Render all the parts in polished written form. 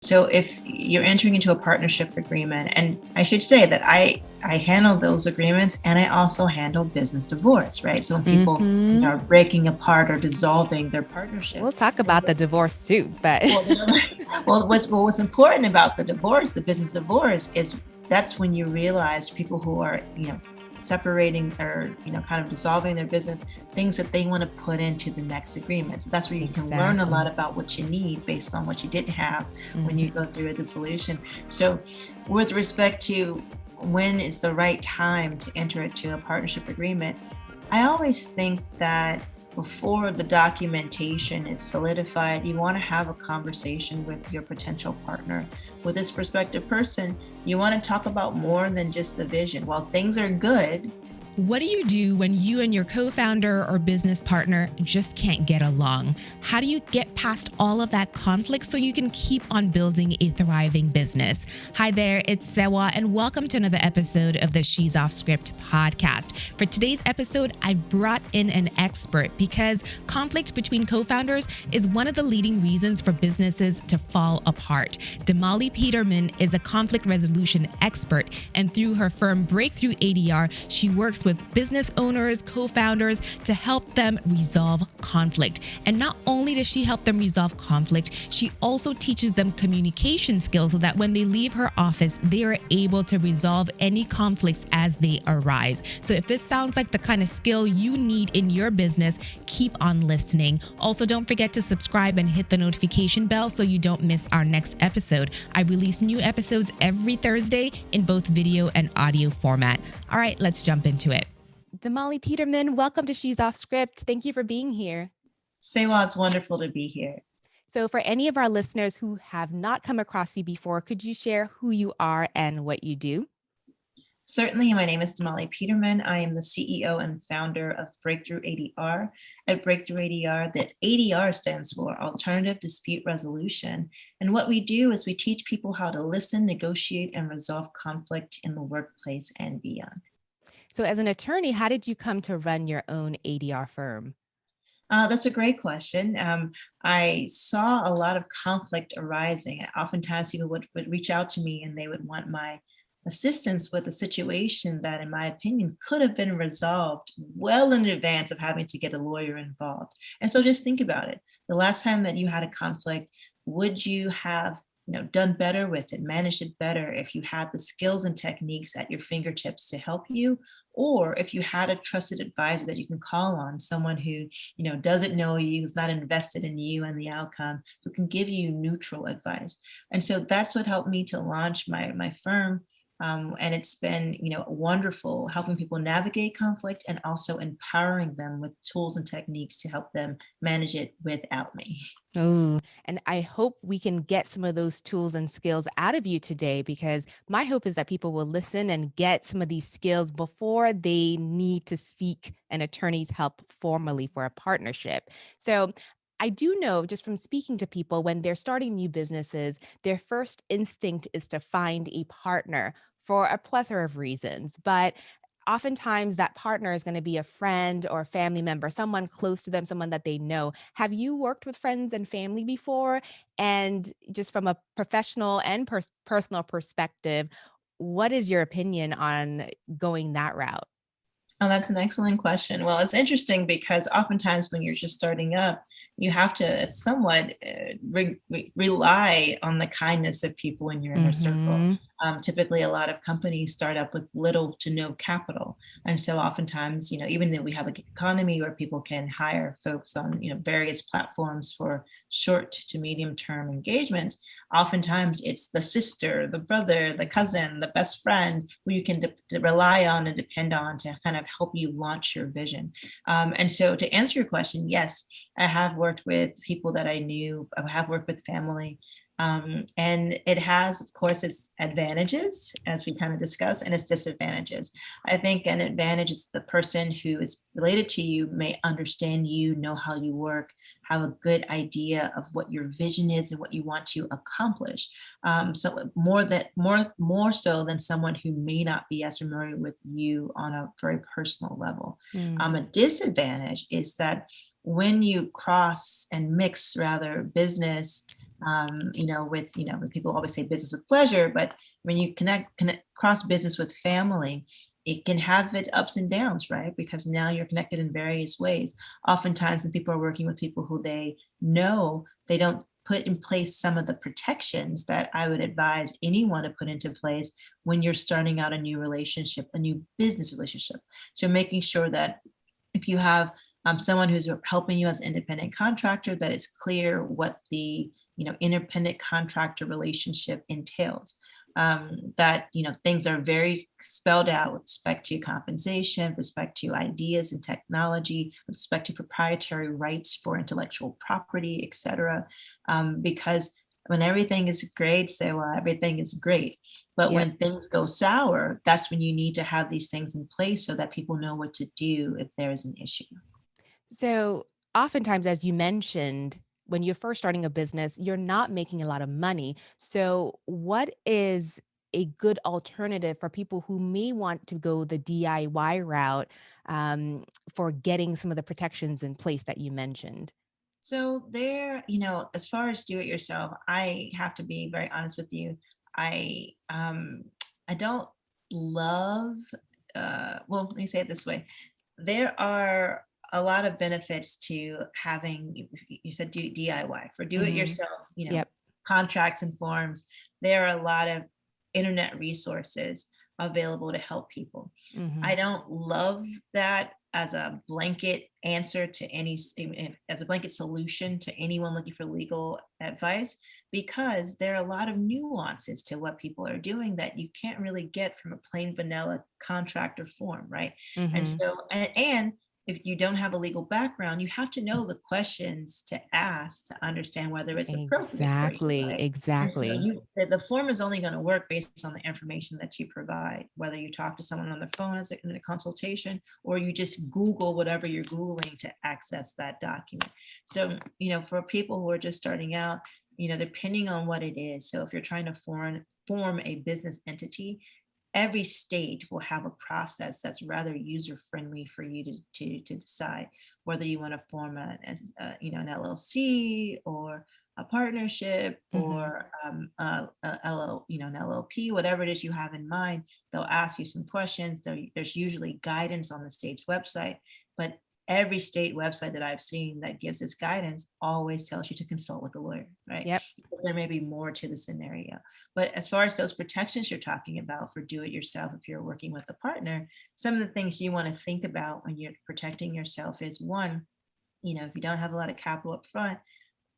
So if you're entering into a partnership agreement, and I should say that I handle those agreements and I also handle business divorce, right? So when people Hmm. are breaking apart or dissolving their partnership, We'll talk then about the divorce too, but well, what's important about the divorce, the business divorce, is that's when you realize people who are, separating or, kind of dissolving their business, things that they want to put into the next agreement. So that's where you can learn a lot exactly. about what you need based on what you didn't have when you Mhm. go through a dissolution. So, with respect to when is the right time to enter into a partnership agreement, I always think that before the documentation is solidified, you want to have a conversation with your potential partner. With this prospective person, you want to talk about more than just the vision. While things are good, What do you do when you and your co founder or business partner just can't get along? How do you get past all of that conflict so you can keep on building a thriving business? Hi there, it's Sewa, and welcome to another episode of the She's Off Script podcast. For today's episode, I brought in an expert because conflict between co founders is one of the leading reasons for businesses to fall apart. Damali Peterman is a conflict resolution expert, and through her firm Breakthrough ADR, she works with business owners, co-founders to help them resolve conflict. And not only does she help them resolve conflict, she also teaches them communication skills so that when they leave her office, they are able to resolve any conflicts as they arise. So if this sounds like the kind of skill you need in your business, keep on listening. Also, don't forget to subscribe and hit the notification bell so you don't miss our next episode. I release new episodes every Thursday in both video and audio format. All right, let's jump into it. Damali Peterman, welcome to She's Off Script. Thank you for being here. say, well, it's wonderful to be here. So, for any of our listeners who have not come across you before, could you share who you are and what you do? Certainly, my name is Damali Peterman. I am the CEO and founder of Breakthrough ADR. At Breakthrough ADR, the ADR stands for Alternative Dispute Resolution. And what we do is we teach people how to listen, negotiate, and resolve conflict in the workplace and beyond. So, as an attorney, how did you come to run your own ADR firm? That's a great question. I saw a lot of conflict arising. Oftentimes, people would reach out to me and they would want my assistance with a situation that, in my opinion, could have been resolved well in advance of having to get a lawyer involved. And so just think about it. The last time that you had a conflict, would you have done better with it, managed it better if you had the skills and techniques at your fingertips to help you, or if you had a trusted advisor that you can call on, someone who doesn't know you, who's not invested in you and the outcome, who can give you neutral advice. And so that's what helped me to launch my firm. And it's been wonderful helping people navigate conflict and also empowering them with tools and techniques to help them manage it without me. Oh, and I hope we can get some of those tools and skills out of you today because my hope is that people will listen and get some of these skills before they need to seek an attorney's help formally for a partnership. So, I do know just from speaking to people when they're starting new businesses, their first instinct is to find a partner for a plethora of reasons. But oftentimes that partner is going to be a friend or a family member, someone close to them, someone that they know. Have you worked with friends and family before? And just from a professional and personal perspective, what is your opinion on going that route? Oh, that's an excellent question. Well, it's interesting because oftentimes when you're just starting up, you have to somewhat rely on the kindness of people in your inner circle. Hmm. Typically, a lot of companies start up with little to no capital, and so oftentimes, even though we have an economy where people can hire folks on, various platforms for short to medium term engagement, oftentimes it's the sister, the brother, the cousin, the best friend who you can rely on and depend on to kind of help you launch your vision. And so, to answer your question, yes, I have worked with people that I knew, I have worked with family. And it has, of course, its advantages, as we kind of discussed, and its disadvantages. I think an advantage is the person who is related to you may understand you, know how you work, have a good idea of what your vision is and what you want to accomplish. So more so than someone who may not be as familiar with you on a very personal level. A disadvantage is that when you cross and mix rather business when people always say business with pleasure, but when you connect cross business with family, it can have its ups and downs, right? Because now you're connected in various ways. Oftentimes, when people are working with people who they know, they don't put in place some of the protections that I would advise anyone to put into place when you're starting out a new relationship, a new business relationship. So making sure that if you have someone who's helping you as an independent contractor, that it's clear what the independent contractor relationship entails. That things are very spelled out with respect to compensation, with respect to ideas and technology, with respect to proprietary rights for intellectual property, etc. Because when everything is great, say, well, everything is great. But Yep. when things go sour, that's when you need to have these things in place so that people know what to do if there is an issue. So, oftentimes, as you mentioned, when you're first starting a business, you're not making a lot of money. So, what is a good alternative for people who may want to go the DIY route for getting some of the protections in place that you mentioned? So there, as far as do it yourself, I have to be very honest with you. I I don't love well, let me say it this way. There are a lot of benefits to having you said DIY for do it Hmm. yourself, Yep. contracts and forms. There are a lot of internet resources available to help people. I Hmm. don't love that as a blanket answer to as a blanket solution to anyone looking for legal advice, because there are a lot of nuances to what people are doing that you can't really get from a plain vanilla contract or form, right? And Hmm. so and if you don't have a legal background, you have to know the questions to ask to understand whether it's appropriate for you, Exactly. right? And so Exactly. the form is only going to work based on the information that you provide, whether you talk to someone on the phone as in a consultation, or you just Google whatever you're Googling to access that document. So, for people who are just starting out, depending on what it is. So if you're trying to form a business entity, every state will have a process that's rather user friendly for you to decide whether you want to form an LLC or a partnership Hmm. or an LLP, whatever it is you have in mind. They'll ask you some questions. There's usually guidance on the state's website, but every state website that I've seen that gives this guidance always tells you to consult with a lawyer, right? Yep. Because there may be more to the scenario. But as far as those protections you're talking about for do it yourself, if you're working with a partner, some of the things you want to think about when you're protecting yourself is one, if you don't have a lot of capital up front,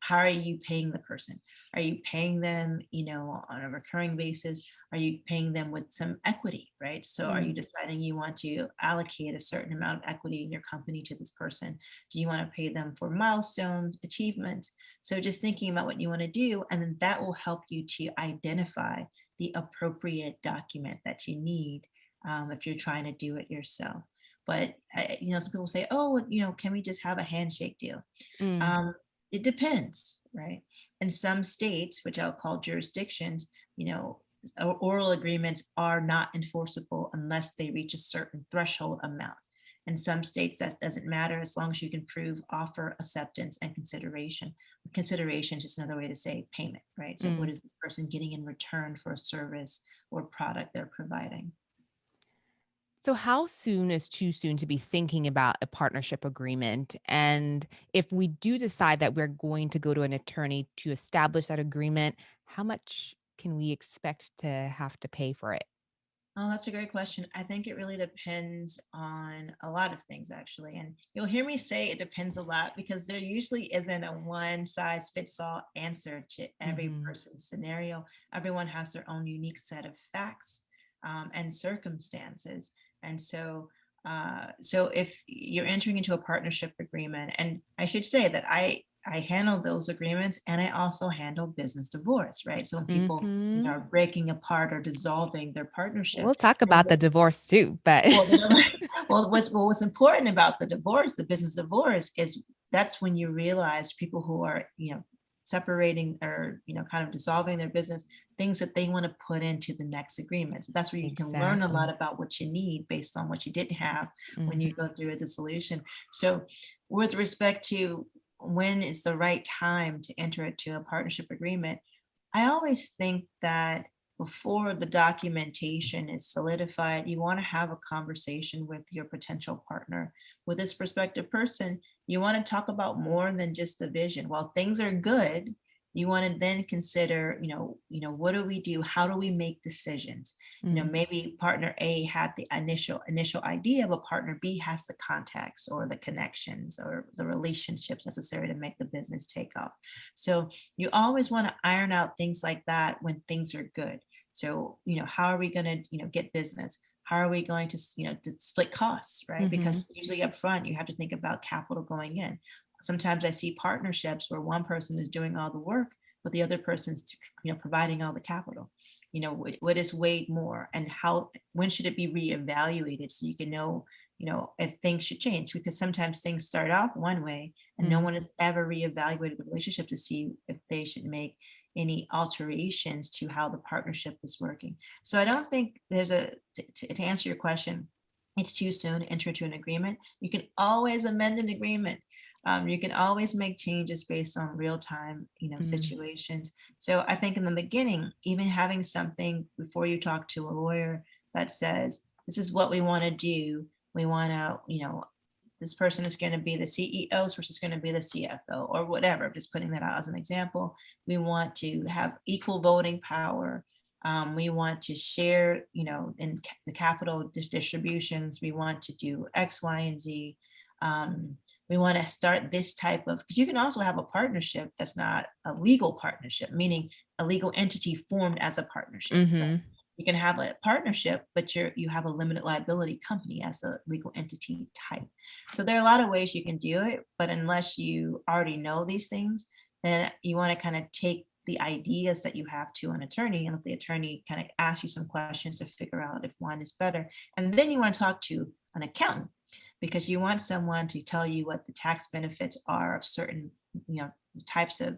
how are you paying the person? Are you paying them, on a recurring basis? Are you paying them with some equity, right? So are you Mm. deciding you want to allocate a certain amount of equity in your company to this person? Do you want to pay them for milestones, achievements? So just thinking about what you want to do, and then that will help you to identify the appropriate document that you need if you're trying to do it yourself. But some people say, oh, well, can we just have a handshake deal? Mm. Um, it depends, right? In some states, which I'll call jurisdictions, oral agreements are not enforceable unless they reach a certain threshold amount. In some states, that doesn't matter as long as you can prove offer, acceptance, and consideration. Consideration is just another way to say payment, right? So, what Mm. is this person getting in return for a service or product they're providing? So, how soon is too soon to be thinking about a partnership agreement? And if we do decide that we're going to go to an attorney to establish that agreement, how much can we expect to have to pay for it? Oh, that's a great question. I think it really depends on a lot of things, actually. And you'll hear me say it depends a lot because there usually isn't a one size fits all answer to every Hmm. person's scenario. Everyone has their own unique set of facts and circumstances. And so if you're entering into a partnership agreement, and I should say that I handle those agreements and I also handle business divorce, right? So when people Hmm. are breaking apart or dissolving their partnership. We'll talk And about the divorce too, but well, what's important about the divorce, the business divorce, is that's when you realize people who are, separating or, kind of dissolving their business, things that they want to put into the next agreement. So that's where you can learn a lot exactly. about what you need based on what you didn't have when you Hmm. go through a dissolution. So with respect to when is the right time to enter into a partnership agreement, I always think that before the documentation is solidified, you want to have a conversation with your potential partner. With this prospective person, you want to talk about more than just the vision. While things are good, you want to then consider, what do we do? How do we make decisions? Mm, Maybe partner A had the initial idea, but partner B has the contacts or the connections or the relationships necessary to make the business take off. So you always want to iron out things like that when things are good. So, how are we going to, get business? How are we going to, to split costs, right? mhm, Because usually up front, you have to think about capital going in. Sometimes I see partnerships where one person is doing all the work, but the other person's, providing all the capital. What is weighed more, and when should it be reevaluated so you can know, if things should change? Because sometimes things start off one way and no mm, one has ever reevaluated the relationship to see if they should make any alterations to how the partnership is working. So I don't think to answer your question, it's too soon to enter into an agreement. You can always amend an agreement. You can always make changes based on real time, mm, situations. So I think in the beginning, even having something before you talk to a lawyer that says, this is what we want to do. We want to, this person is going to be the CEO, this person is going to be the CFO or whatever. I'm just putting that out as an example. We want to have equal voting power. We want to share, in the capital distributions. We want to do X, Y, and Z. We want to start this type of, because you can also have a partnership that's not a legal partnership, meaning a legal entity formed as a partnership, right? mhm, You can have a partnership, but you have a limited liability company as a legal entity type. So there are a lot of ways you can do it, but unless you already know these things, then you want to kind of take the ideas that you have to an attorney and let the attorney kind of ask you some questions to figure out if one is better. And then you want to talk to an accountant because you want someone to tell you what the tax benefits are of certain, types of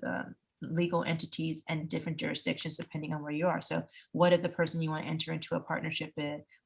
legal entities and different jurisdictions depending on where you are. So what if the person you want to enter into a partnership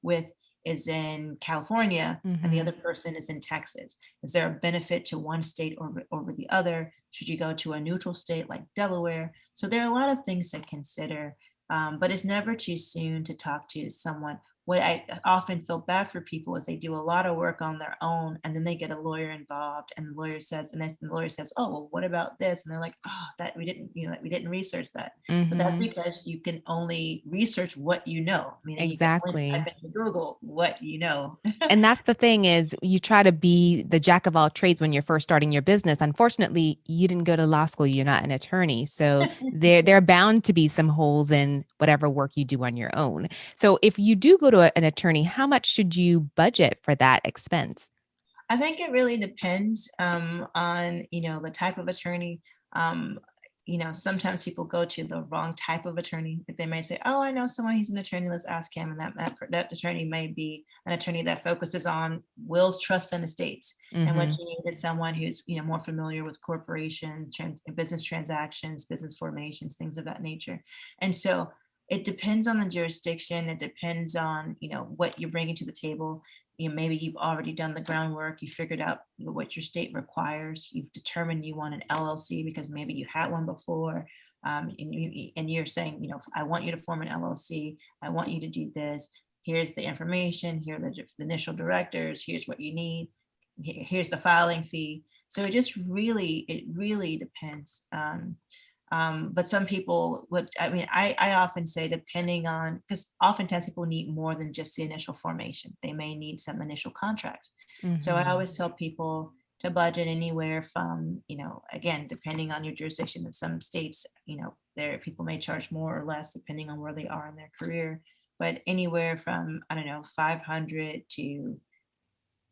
with is in California and the mhm, other person is in Texas? Is there a benefit to one state over the other? Should you go to a neutral state like Delaware? So there are a lot of things to consider, but it's never too soon to talk to someone. What I often feel bad for people is they do a lot of work on their own and then they get a lawyer involved and the lawyer says, oh, well, what about this? And they're like, oh, that we didn't research that. But that's mhm. because you can only research what you know, meaning you can only type Exactly. into Google what you know. And that's the thing is you try to be the jack of all trades when you're first starting your business. Unfortunately, you didn't go to law school, you're not an attorney. So there are bound to be some holes in whatever work you do on your own. So if you do go to an attorney, how much should you budget for that expense? I think it really depends on the type of attorney. Um, Sometimes people go to the wrong type of attorney. If they may say, "Oh, I know someone who's an attorney, let's ask him," and that attorney may be an attorney that focuses on wills, trusts, and estates. And what Mhm. you need is someone who's more familiar with corporations, business transactions, business formations, things of that nature. And so it depends on the jurisdiction. It depends on what you're bringing to the table. Maybe you've already done the groundwork, you figured out what your state requires, you've determined you want an LLC because maybe you had one before, and you're saying, I want you to form an LLC, I want you to do this, here's the information, here are the initial directors, here's what you need, here's the filing fee. So it really depends. But some people would, I mean, I often say, depending on, because oftentimes people need more than just the initial formation. They may need some initial contracts. So I Mhm. always tell people to budget anywhere from, again, depending on your jurisdiction. In some states, there people may charge more or less depending on where they are in their career, but anywhere from, I don't know, 500 to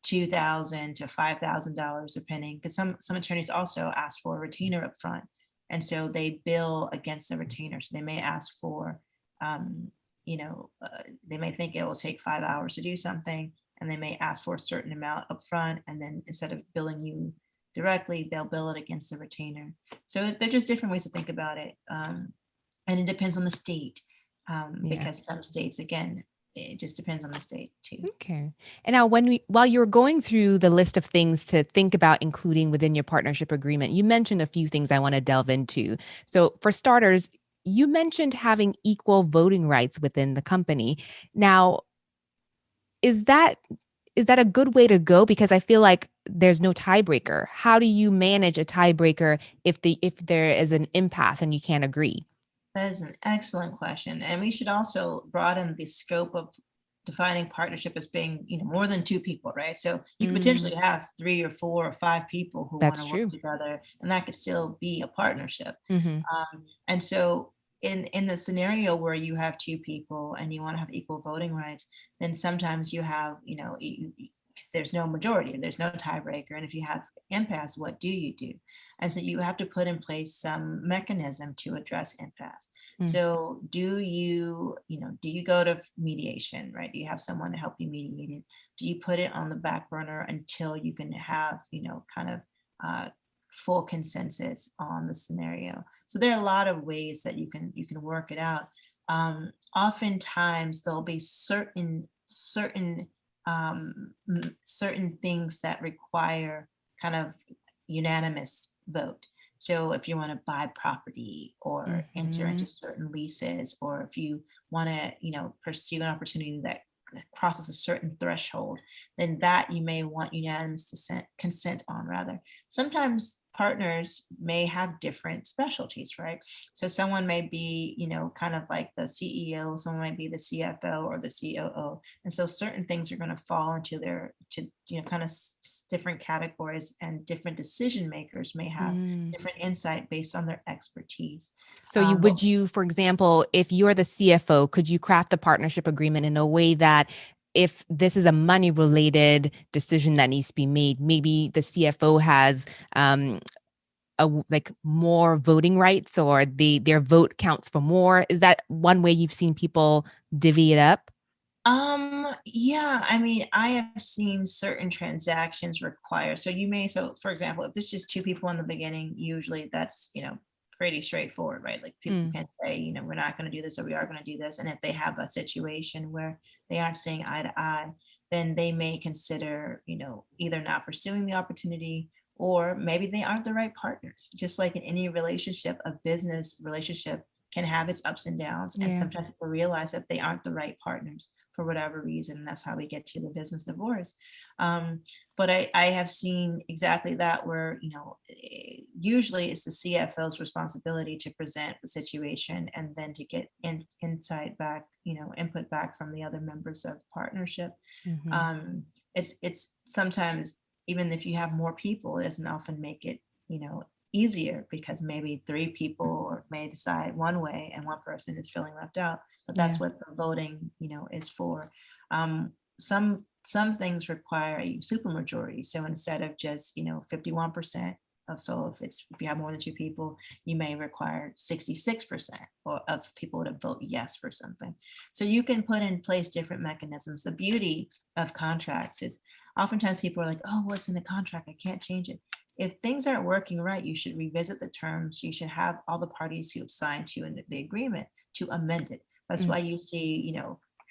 2,000 to $5,000 depending, because some attorneys also ask for a retainer up front, and so they bill against the retainer. So they may ask for, they may think it will take 5 hours to do something, and they may ask for a certain amount up front, and then instead of billing you directly, they'll bill it against the retainer. So there's just different ways to think about it, and it depends on the state, Yeah. because some states, again, it just depends on the state too. Okay. And now while you were going through the list of things to think about including within your partnership agreement, you mentioned a few things I want to delve into. So for starters, you mentioned having equal voting rights within the company. Now, is that a good way to go? Because I feel like there's no tiebreaker. How do you manage a tiebreaker if there is an impasse and you can't agree? That is an excellent question. And we should also broaden the scope of defining partnership as being, more than two people, right? So you could Mm, potentially have three or four or five people who want that's to work true. together, and that could still be a partnership. Hmm. And so in the scenario where you have two people and you want to have equal voting rights, then sometimes you have, 'cause there's no majority, there's no tiebreaker. And if you have impasse, what do you do? And so you have to put in place some mechanism to address impasse. Mm, So do you go to mediation, right? Do you have someone to help you mediate it? Do you put it on the back burner until you can have, kind of uh, full consensus on the scenario? So there are a lot of ways that you can work it out. Oftentimes there'll be certain things that require kind of unanimous vote. So if you want to buy property or enter mhm, into certain leases, or if you want to, pursue an opportunity that crosses a certain threshold, then that you may want unanimous consent on rather. Sometimes partners may have different specialties, right? So someone may be, kind of like the CEO, someone might be the CFO or the COO. And so certain things are going to fall into kind of different categories, and different decision makers may have mm. different insight based on their expertise. So But for example, if you're the CFO, could you craft the partnership agreement in a way that if this is a money related decision that needs to be made, maybe the CFO has um, like more voting rights, or their vote counts for more? Is that one way you've seen people divvy it up? yeah, I mean, I have seen certain transactions require, so for example, if there's just two people in the beginning, usually that's, pretty straightforward, right? Like people Mm, can say, we're not going to do this or we are going to do this. And if they have a situation where they aren't seeing eye to eye, then they may consider, either not pursuing the opportunity, or maybe they aren't the right partners. Just like in any relationship, a business relationship can have its ups and downs. And yeah. sometimes people realize that they aren't the right partners for whatever reason. And that's how we get to the business divorce. Um, but I have seen exactly that, where, usually it's the CFO's responsibility to present the situation and then to get insight back, input back from the other members of the partnership. Hmm. um, it's sometimes, even if you have more people, it doesn't often make it, easier, because maybe three people may decide one way and one person is feeling left out. But that's Yeah. what the voting, is for. Some things require a supermajority. So instead of just, 51%, so if you have more than two people, you may require 66% of people to vote yes for something. So you can put in place different mechanisms. The beauty of contracts is, oftentimes people are like, oh, what's in the contract? I can't change it. If things aren't working right, you should revisit the terms. You should have all the parties who have signed to the agreement to amend it. That's Mm, why you see,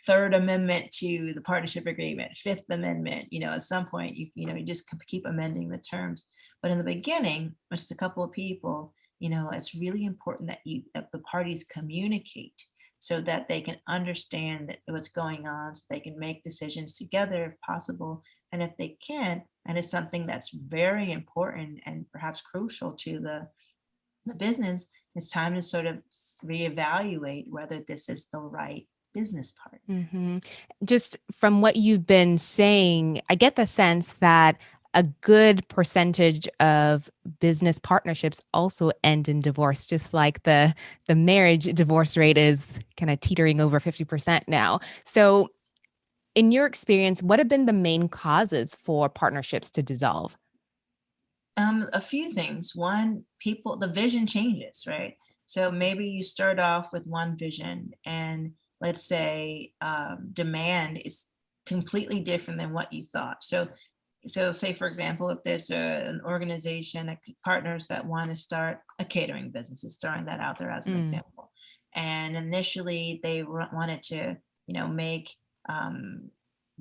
third amendment to the partnership agreement, fifth amendment, at some point, you just keep amending the terms. But in the beginning, just a couple of people, it's really important that the parties communicate, so that they can understand what's going on, so they can make decisions together if possible. And if they can, and it's something that's very important and perhaps crucial to the business, it's time to sort of reevaluate whether this is the right business partner. mhm. Just from what you've been saying, I get the sense that a good percentage of business partnerships also end in divorce, just like the marriage divorce rate is kind of teetering over 50% now. So, in your experience, what have been the main causes for partnerships to dissolve? A few things. One, the vision changes, right? So maybe you start off with one vision, and let's say demand is completely different than what you thought. So say for example, if there's an organization, partners that want to start a catering business, is throwing that out there as an Mm, example. And initially they wanted to, make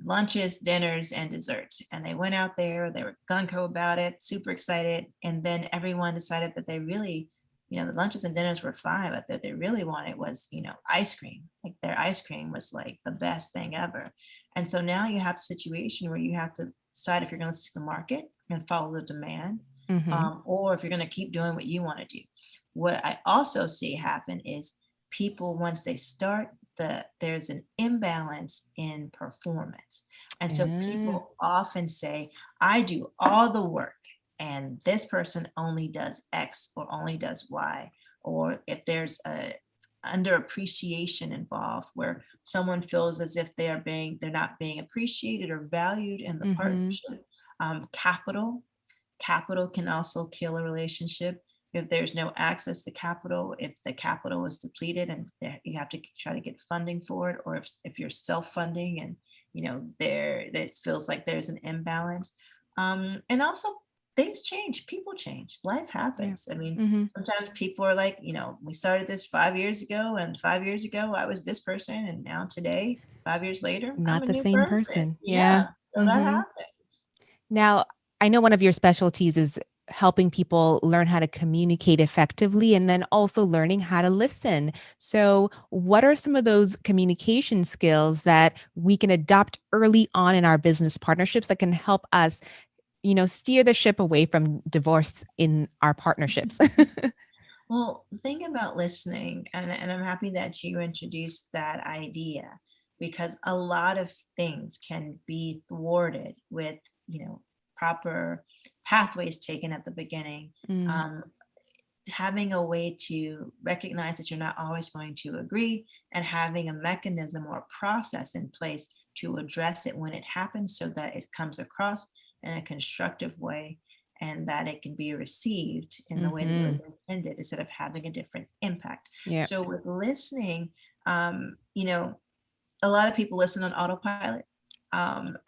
lunches, dinners, and desserts. And they went out there, they were gung-ho about it, super excited. And then everyone decided that they really, the lunches and dinners were fine, but that they really wanted was, ice cream. Like their ice cream was like the best thing ever. And so now you have a situation where you have to decide if you're going to listen to the market and follow the demand, Mm-hmm. or if you're going to keep doing what you want to do. What I also see happen is people, once they start, there's an imbalance in performance. And so Yeah. people often say, I do all the work and this person only does X or only does Y. Or if there's a underappreciation involved where someone feels as if they're not being appreciated or valued in the Mm-hmm. partnership. Capital can also kill a relationship if there's no access to capital, if the capital is depleted and you have to try to get funding for it, or if you're self-funding and there it feels like there's an imbalance. And also things change, people change, life Yeah. happens. I mean, Mm-hmm. sometimes people are like, we started this 5 years ago, and 5 years ago I was this person, and now today, 5 years later, I'm Not a the new same person. person. Yeah. Yeah, so that Mm-hmm. happens. Now, I know one of your specialties is helping people learn how to communicate effectively and then also learning how to listen. So, what are some of those communication skills that we can adopt early on in our business partnerships that can help us, steer the ship away from divorce in our partnerships? Well, the thing about listening, and I'm happy that you introduced that idea, because a lot of things can be thwarted with, proper pathways taken at the beginning. Mm, Um, Having a way to recognize that you're not always going to agree, and having a mechanism or a process in place to address it when it happens so that it comes across in a constructive way and that it can be received in the way that it mm-hmm. was intended instead of having a different impact. Yeah. So with listening, a lot of people listen on autopilot.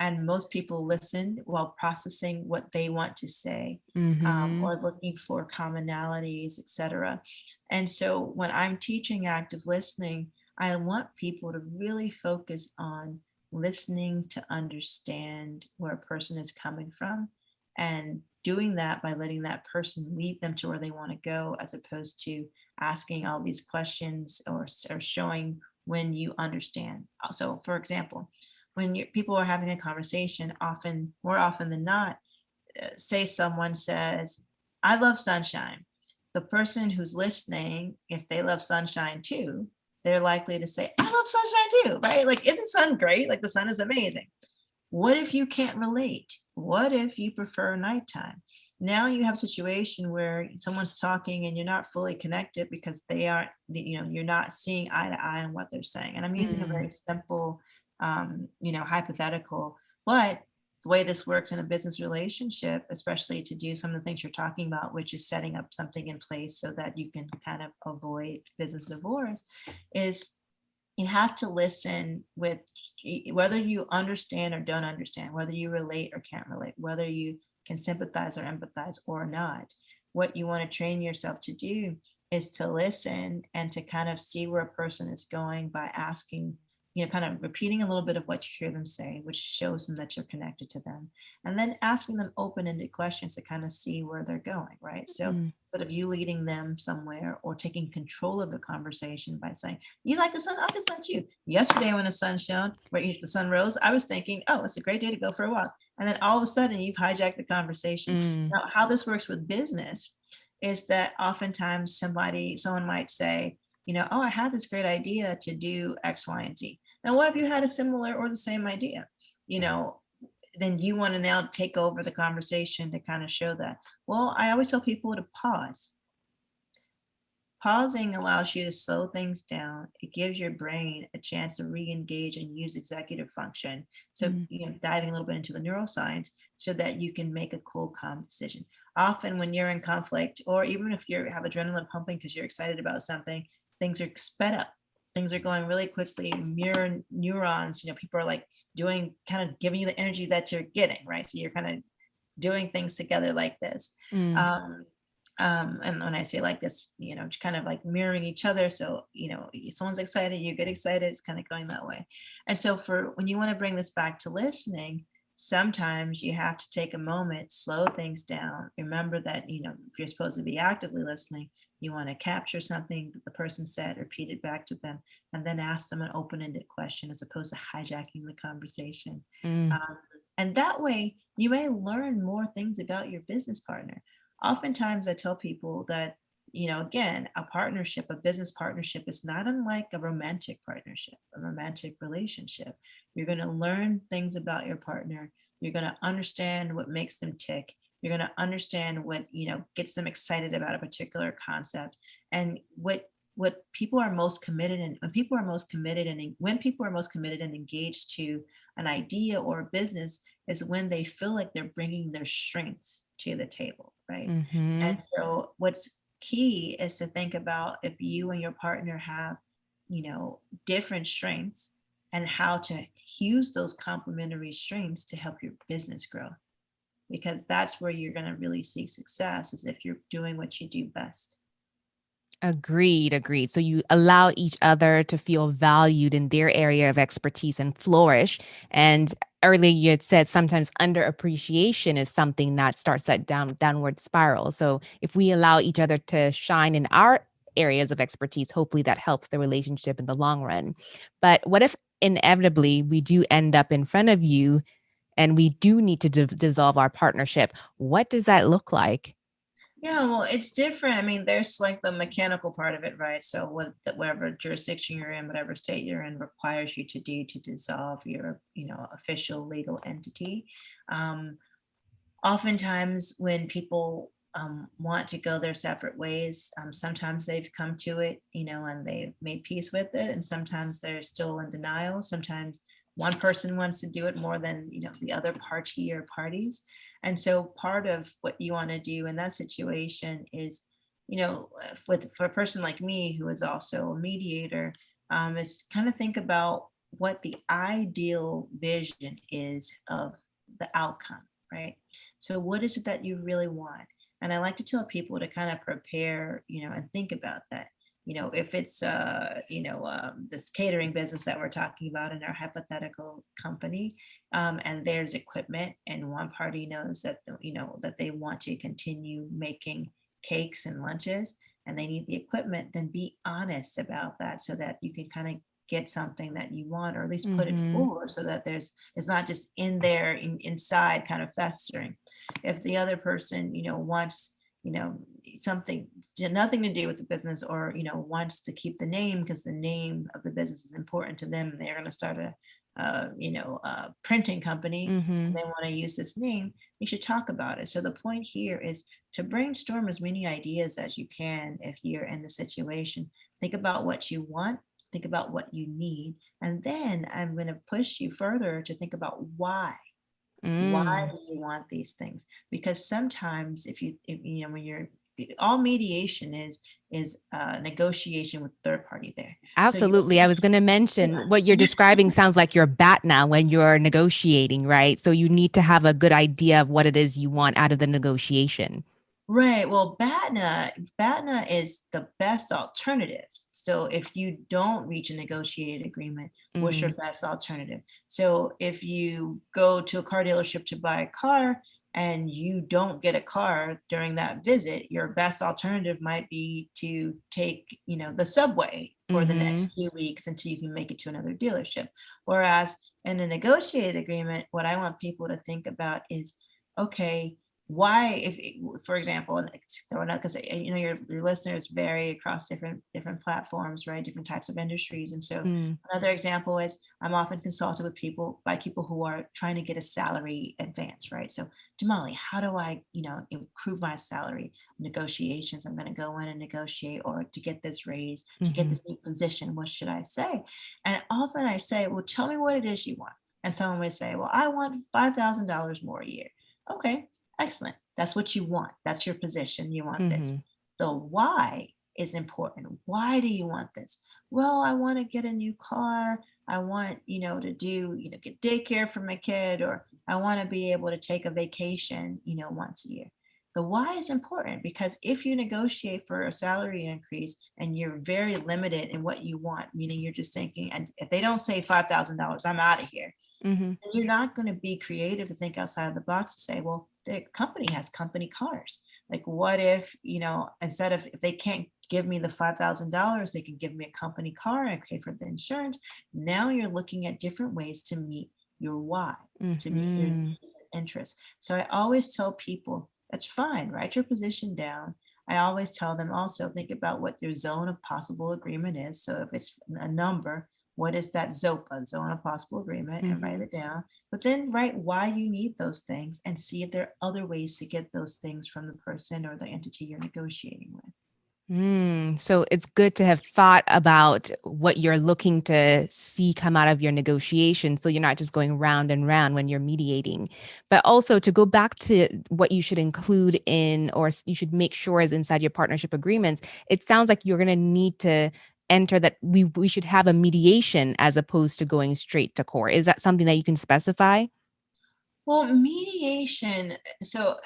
And most people listen while processing what they want to say, Mm-hmm. or looking for commonalities, etc. And so when I'm teaching active listening, I want people to really focus on listening to understand where a person is coming from, and doing that by letting that person lead them to where they want to go, as opposed to asking all these questions, or showing when you understand. So, for example, when people are having a conversation, often, more often than not, say someone says, I love sunshine. The person who's listening, if they love sunshine too, they're likely to say, I love sunshine too, right? Like, isn't sun great? Like, the sun is amazing. What if you can't relate? What if you prefer nighttime? Now you have a situation where someone's talking and you're not fully connected because they aren't, you're not seeing eye to eye on what they're saying. And I'm using a Mm, very simple, hypothetical, but the way this works in a business relationship, especially to do some of the things you're talking about, which is setting up something in place so that you can kind of avoid business divorce, is you have to listen with, whether you understand or don't understand, whether you relate or can't relate, whether you can sympathize or empathize or not. What you want to train yourself to do is to listen and to kind of see where a person is going by asking, kind of repeating a little bit of what you hear them say, which shows them that you're connected to them. And then asking them open-ended questions to kind of see where they're going, right? So mm, instead of you leading them somewhere or taking control of the conversation by saying, you like the sun? I like the sun too. Yesterday when the sun shone, right, the sun rose, I was thinking, oh, it's a great day to go for a walk. And then all of a sudden you've hijacked the conversation. mm, Now, how this works with business is that oftentimes someone might say, oh, I had this great idea to do X, Y, and Z. Now, what if you had a similar or the same idea? You know, then you want to now take over the conversation to kind of show that. Well, I always tell people to pause. Pausing allows you to slow things down. It gives your brain a chance to re-engage and use executive function. So, mm, diving a little bit into the neuroscience so that you can make a cool, calm decision. Often when you're in conflict, or even if you have adrenaline pumping because you're excited about something, things are sped up. Things are going really quickly. Mirror neurons, people are like doing, kind of giving you the energy that you're getting, right? So you're kind of doing things together like this. mm. Um, And when I say like this, kind of like mirroring each other. So, someone's excited, you get excited, it's kind of going that way. And so for when you want to bring this back to listening, sometimes you have to take a moment, slow things down. Remember that, if you're supposed to be actively listening, you want to capture something that the person said, repeat it back to them, and then ask them an open-ended question as opposed to hijacking the conversation. Mm, Um, and that way, you may learn more things about your business partner. Oftentimes, I tell people that, again, a partnership, a business partnership is not unlike a romantic partnership, a romantic relationship. You're going to learn things about your partner. You're going to understand what makes them tick. You're going to understand what, gets them excited about a particular concept, and what people are most committed in when people are most committed and when people are most committed and engaged to an idea or a business is when they feel like they're bringing their strengths to the table, right? mm-hmm. And so what's key is to think about if you and your partner have, different strengths, and how to use those complementary strengths to help your business grow. Because that's where you're going to really see success, is if you're doing what you do best. Agreed, agreed. So you allow each other to feel valued in their area of expertise and flourish. And earlier you had said sometimes underappreciation is something that starts that downward spiral. So if we allow each other to shine in our areas of expertise, hopefully that helps the relationship in the long run. But what if inevitably we do end up in front of you and we do need to dissolve our partnership? What does that look like? Yeah, well, it's different. I mean, there's like the mechanical part of it, right? So whatever jurisdiction you're in, whatever state you're in, requires you to do to dissolve your, official legal entity. Um, Oftentimes when people want to go their separate ways, sometimes they've come to it, and they've made peace with it, and sometimes they're still in denial. Sometimes one person wants to do it more than, the other party or parties. And so part of what you want to do in that situation is, for a person like me who is also a mediator, is kind of think about what the ideal vision is of the outcome, right? So what is it that you really want? And I like to tell people to kind of prepare, and think about that. If it's this catering business that we're talking about in our hypothetical company, and there's equipment, and one party knows that that they want to continue making cakes and lunches, and they need the equipment, then be honest about that so that you can kind of get something that you want, or at least put it Mm-hmm. forward so that it's not just in there inside kind of festering. If the other person, wants, something nothing to do with the business, or wants to keep the name because the name of the business is important to them, and they're going to start a printing company, Mm-hmm. and they want to use this name, you should talk about it. So the point here is to brainstorm as many ideas as you can. If you're in the situation, think about what you want, think about what you need, and then I'm going to push you further to think about why. Why Mm. do you want these things? Because sometimes if when you're all mediation is negotiation with third party there. So you Absolutely. I was going to mention what you're describing sounds like you're BATNA when you're negotiating, right? So you need to have a good idea of what it is you want out of the negotiation. Right. Well, BATNA is the best alternative. So if you don't reach a negotiated agreement, what's your Mm, best alternative? So if you go to a car dealership to buy a car and you don't get a car during that visit, your best alternative might be to take, the subway for the mm-hmm. next 2 weeks until you can make it to another dealership. Whereas in a negotiated agreement, what I want people to think about is, okay, why, for example, and throwing out, because your listeners vary across different platforms, right? Different types of industries. And so Mm, another example is I'm often consulted with people who are trying to get a salary advance, right? So Damali, how do I, improve my salary negotiations? I'm going to go in and negotiate, or to get this raise, to get mm-hmm. this new position, what should I say? And often I say, well, tell me what it is you want. And someone may say, well, I want $5,000 more a year. Okay, excellent. That's what you want. That's your position. You want this. Mm-hmm. The why is important. Why do you want this? Well, I want to get a new car. I want, to do, get daycare for my kid, or I want to be able to take a vacation, once a year. The why is important because if you negotiate for a salary increase and you're very limited in what you want, meaning you're just thinking, and if they don't say $5,000, I'm out of here, Mm-hmm. and you're not going to be creative to think outside of the box to say, well, the company has company cars. Like, what if, instead of, if they can't give me the $5,000, they can give me a company car and pay for the insurance. Now you're looking at different ways to meet your why, to meet your Mm-hmm. interests. So I always tell people, that's fine, write your position down. I always tell them also, think about what your zone of possible agreement is. So if it's a number, what is that ZOPA, zone of possible agreement, and write Mm-hmm. it down. But then write why you need those things and see if there are other ways to get those things from the person or the entity you're negotiating with. So it's good to have thought about what you're looking to see come out of your negotiation. So you're not just going round and round when you're mediating. But also to go back to what you should include in, or you should make sure is inside your partnership agreements, it sounds like you're going to need to enter that we should have a mediation as opposed to going straight to court. Is that something that you can specify? Well, mediation, so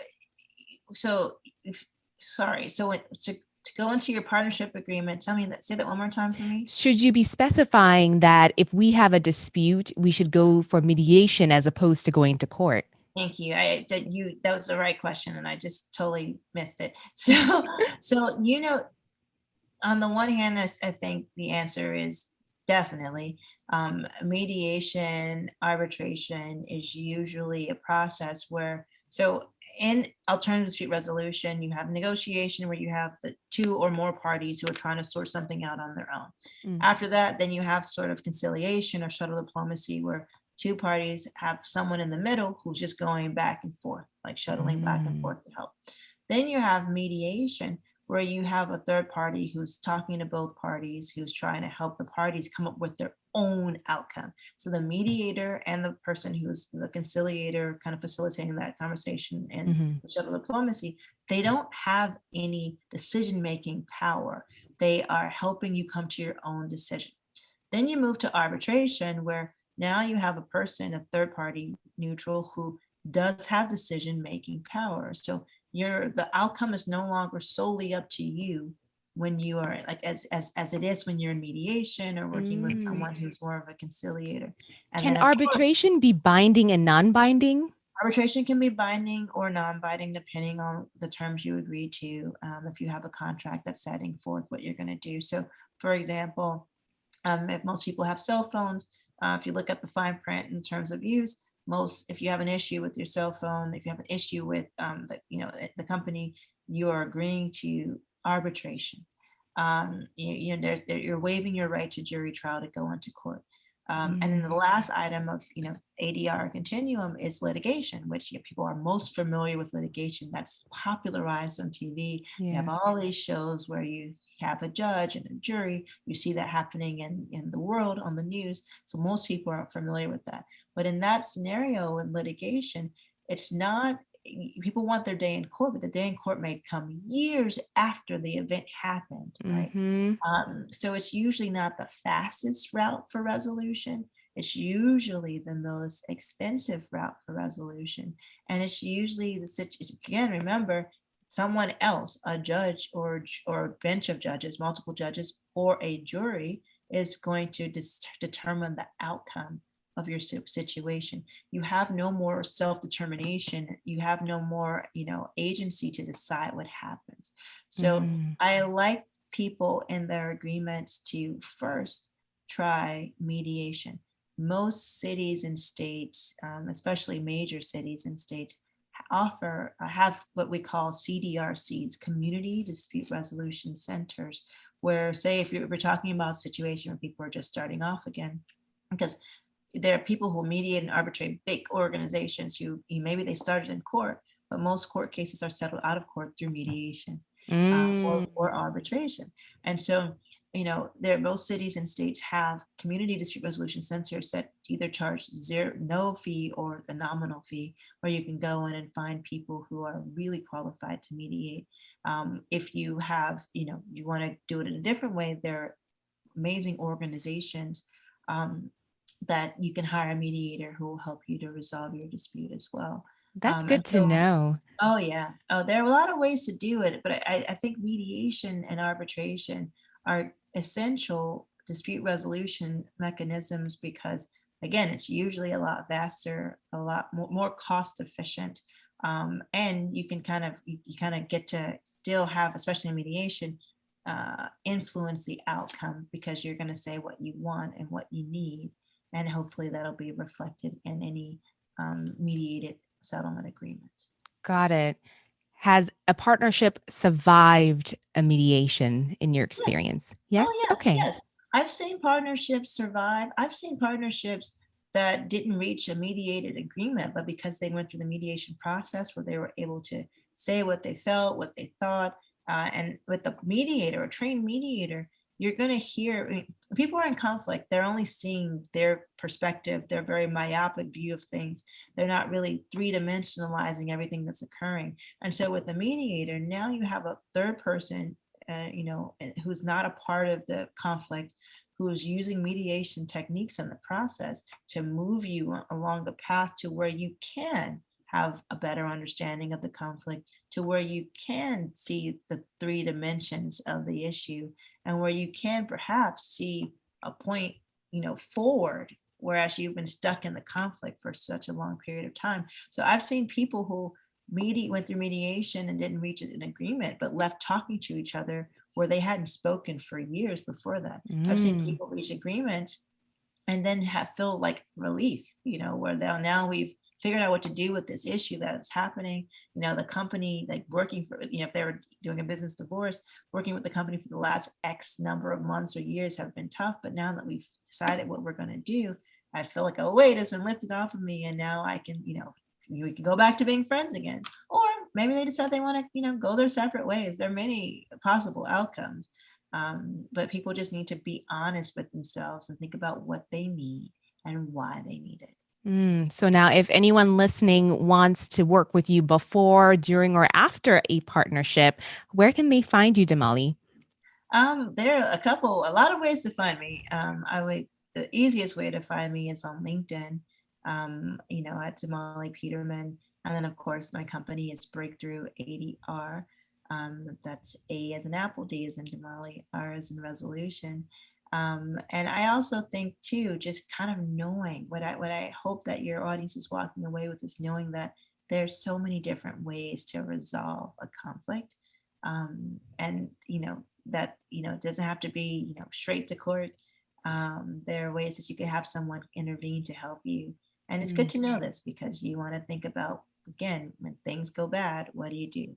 sorry, to go into your partnership agreement, tell me that, say that one more time for me. Should you be specifying that if we have a dispute, we should go for mediation as opposed to going to court? Thank you. That was the right question, and I just totally missed it. So, on the one hand, I think the answer is definitely. Mediation, arbitration is usually a process where, so in alternative dispute resolution, you have negotiation where you have the two or more parties who are trying to sort something out on their own. Mm. After that, then you have sort of conciliation or shuttle diplomacy where two parties have someone in the middle who's just going back and forth, like shuttling back and Mm. forth to help. Then you have mediation, where you have a third party who's talking to both parties, who's trying to help the parties come up with their own outcome. So the mediator and the person who's the conciliator, kind of facilitating that conversation and Mhm. the shuttle diplomacy, they don't have any decision-making power. They are helping you come to your own decision. Then you move to arbitration, where now you have a person, a third party neutral, who does have decision-making power. So the outcome is no longer solely up to you when you are like as it is when you're in mediation or working with Mm. someone who's more of a conciliator. And Can then of course, arbitration be binding and non-binding? arbitration can be binding or non-binding depending on the terms you agree to. If you have a contract that's setting forth what you're going to do. So, for example, if most people have cell phones, if you look at the fine print in terms of use, if you have an issue with your cell phone, if you have an issue with the company, you are agreeing to arbitration. You're waiving your right to jury trial to go into court. And then the Mm. last item of ADR continuum is litigation, which people are most familiar with litigation. That's popularized on TV. You have Yeah. all these shows where you have a judge and a jury. You see that happening in the world on the news. So most people are familiar with that. But in that scenario in litigation, it's not, people want their day in court, but the day in court may come years after the event happened, right? Mhm. So it's usually not the fastest route for resolution. It's usually the most expensive route for resolution. And it's usually the situation, again, remember, someone else, a judge or a bench of judges, multiple judges, or a jury is going to determine the outcome of your situation. You have no more self-determination. You have no more, agency to decide what happens. So Mm. I like people in their agreements to first try mediation. Most cities and states, especially major cities and states, have what we call CDRCs, Community Dispute Resolution Centers, where, say, if we're talking about a situation where people are just starting off again, because there are people who mediate and arbitrate, big organizations who maybe they started in court, but most court cases are settled out of court through mediation, Mm. or arbitration. And so, most cities and states have community dispute resolution centers that either charge no fee or a nominal fee, where you can go in and find people who are really qualified to mediate. If you want to do it in a different way, there are amazing organizations that you can hire a mediator who will help you to resolve your dispute as well. That's And good to so, know. oh yeah, oh, there are a lot of ways to do it, but I think mediation and arbitration are essential dispute resolution mechanisms because, again, it's usually a lot faster, a lot more cost efficient, and you can you kind of get to still have, especially in mediation, influence the outcome because you're going to say what you want and what you need, and hopefully that'll be reflected in any mediated settlement agreement. Got it. Has a partnership survived a mediation in your Yes. experience? Oh, Yes? yes, Okay. yes. I've seen partnerships survive. I've seen partnerships that didn't reach a mediated agreement, but because they went through the mediation process where they were able to say what they felt, what they thought, and with a mediator, a trained mediator, you're going to hear, I mean, people are in conflict. They're only seeing their perspective, their very myopic view of things. They're not really three-dimensionalizing everything that's occurring. And so with the mediator, now you have a third person, who's not a part of the conflict, who is using mediation techniques in the process to move you along the path to where you can have a better understanding of the conflict, to where you can see the three dimensions of the issue, and where you can perhaps see a point, forward, whereas you've been stuck in the conflict for such a long period of time. So I've seen people who went through mediation and didn't reach an agreement, but left talking to each other where they hadn't spoken for years before that. I've seen Mm, people reach agreement and then feel like relief, where now we've figured out what to do with this issue that's happening. The company, like working for, if they were doing a business divorce, working with the company for the last X number of months or years have been tough. But now that we've decided what we're going to do, I feel like a weight has been lifted off of me. And now I can, we can go back to being friends again. Or maybe they decide they want to, go their separate ways. There are many possible outcomes. But people just need to be honest with themselves and think about what they need and why they need it. So now if anyone listening wants to work with you before, during, or after a partnership, where can they find you, Damali? There are a lot of ways to find me. The easiest way to find me is on LinkedIn, at Damali Peterman. And then, of course, my company is Breakthrough ADR. That's A as in apple, D as in Damali, R as in resolution. And I also think too, just kind of knowing what I hope that your audience is walking away with is knowing that there's so many different ways to resolve a conflict. And that it doesn't have to be straight to court. There are ways that you could have someone intervene to help you, and it's good Mm, to know this because you want to think about, again, when things go bad, what do you do?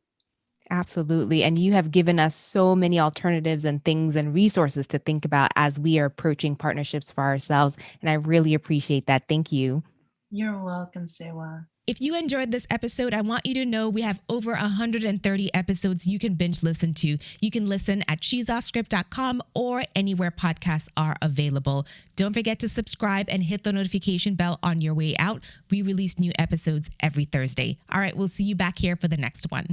absolutely. And you have given us so many alternatives and things and resources to think about as we are approaching partnerships for ourselves. And I really appreciate that. Thank you. You're welcome, Sewa. If you enjoyed this episode, I want you to know we have over 130 episodes you can binge listen to. You can listen at she'soffscript.com or anywhere podcasts are available. Don't forget to subscribe and hit the notification bell on your way out. We release new episodes every Thursday. All right, we'll see you back here for the next one.